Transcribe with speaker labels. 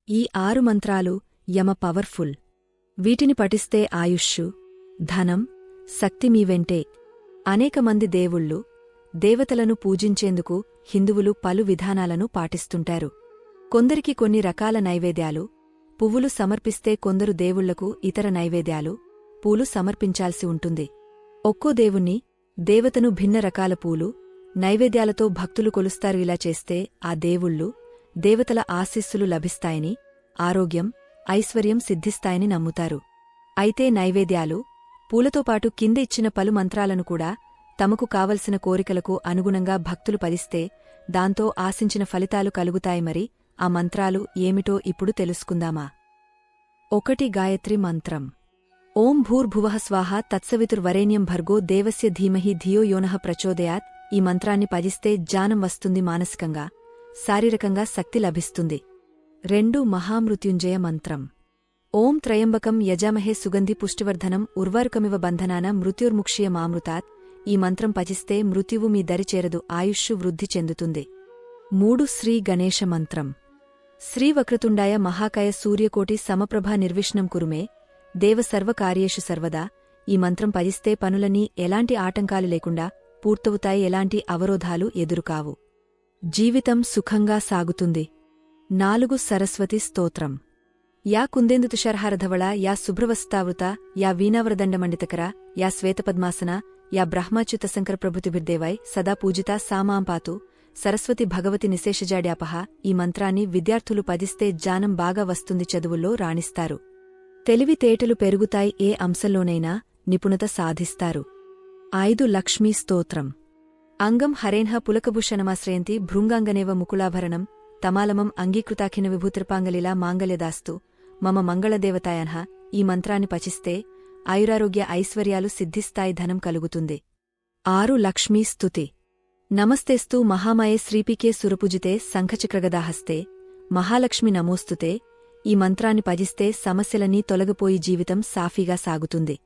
Speaker 1: ఈ 6 మంత్రాలు యమ పవర్ఫుల్. వీటిని పఠిస్తే ఆయుష్షు, ధనం, శక్తి మీ వెంటే. అనేక మంది దేవుళ్ళు, దేవతలను పూజించేందుకు హిందువులు పలు విధానాలను పాటిస్తుంటారు. కొందరికి కొన్ని రకాల నైవేద్యాలు, పువ్వులు సమర్పిస్తే కొందరు దేవుళ్లకు ఇతర నైవేద్యాలు, పూలు సమర్పించాల్సి ఉంటుంది. ఒక్కో దేవుణ్ణి, దేవతను భిన్న రకాల పూలు, నైవేద్యాలతో భక్తులు కొలుస్తారు. ఇలా చేస్తే ఆ దేవుళ్ళు, దేవతల ఆశీస్సులు లభిస్తాయని, ఆరోగ్యం, ఐశ్వర్యం సిద్ధిస్తాయని నమ్ముతారు. అయితే నైవేద్యాలు, పూలతోపాటు కింద ఇచ్చిన పలు మంత్రాలను కూడా తమకు కావలసిన కోరికలకు అనుగుణంగా భక్తులు పఠిస్తే దాంతో ఆశించిన ఫలితాలు కలుగుతాయి. మరి ఆ మంత్రాలు ఏమిటో ఇప్పుడు తెలుసుకుందామా? 1 గాయత్రి మంత్రం. ఓం భూర్భువః స్వాహ తత్సవితుర్వరేణ్యం భర్గో దేవస్య ధీమహి ధియో యోనః ప్రచోదయాత్. ఈ మంత్రాన్ని పఠిస్తే జ్ఞానం వస్తుంది, మానసికంగా, శారీరకంగా శక్తి లభిస్తుంది. 2 మహామృత్యుంజయ మంత్రం. ఓం త్రయంబకం యజామహే సుగంధి పుష్టివర్ధనం ఉర్వారుకమివ బంధనాన మృత్యుర్ముక్ష్య మామృతాత్. ఈ మంత్రం పఠిస్తే మృత్యువు మీ దరి చేరదు, ఆయుష్షు వృద్ధి చెందుతుంది. 3 శ్రీ గణేశ మంత్రం. శ్రీవక్రతుండాయ మహాకాయ సూర్యకోటి సమప్రభా నిర్విష్ణం కురుమే దేవ సర్వకార్యేషు సర్వదా. ఈ మంత్రం పఠిస్తే పనులన్నీ ఎలాంటి ఆటంకాలు లేకుండా పూర్తవుతాయి, ఎలాంటి అవరోధాలు ఎదురుకావు. జీవితం సుఖంగా సాగుతుంది. 4 సరస్వతి స్తోత్రం. యా కుందేందు తుషార్హారధవళ, యా శుభ్రవస్తావృత, యా వీణావరదండమండితకర, యా శ్వేతపద్మాసన, యా బ్రహ్మాచ్యుత శంకర ప్రభుతిభిర్దేవై సదా పూజితా సామాంపాతు. సరస్వతి భగవతి నిశేషజాడ్యాపహ. ఈ మంత్రాన్ని విద్యార్థులు పఠిస్తే జ్ఞానం బాగా వస్తుంది, చదువుల్లో రాణిస్తారు, తెలివితేటలు పెరుగుతాయి, ఏ అంశంలోనైనా నిపుణత సాధిస్తారు. 5 లక్ష్మీ స్తోత్రం. అంగం హరేన్హ పులకభూషణమాశ్రయంతి భృంగాంగనేవ ముకులాభరణం తమాలమం అంగీకృతాఖిన విభూతిర్పాంగలిలా మాంగల్యదాస్తు మమ మంగళదేవతాయన్హ. ఈ మంత్రాన్ని పఠిస్తే ఆయురారోగ్య ఐశ్వర్యాలు సిద్ధిస్తాయి, ధనం కలుగుతుంది. 6 లక్ష్మీ స్తుతి. నమస్తేస్తు మహామాయే శ్రీపీకే సురపూజితే శంఖచక్రగదాహస్తే మహాలక్ష్మి నమోస్తుతే. ఈ మంత్రాన్ని పఠిస్తే సమస్యలన్నీ తొలగిపోయి జీవితం సాఫీగా సాగుతుంది.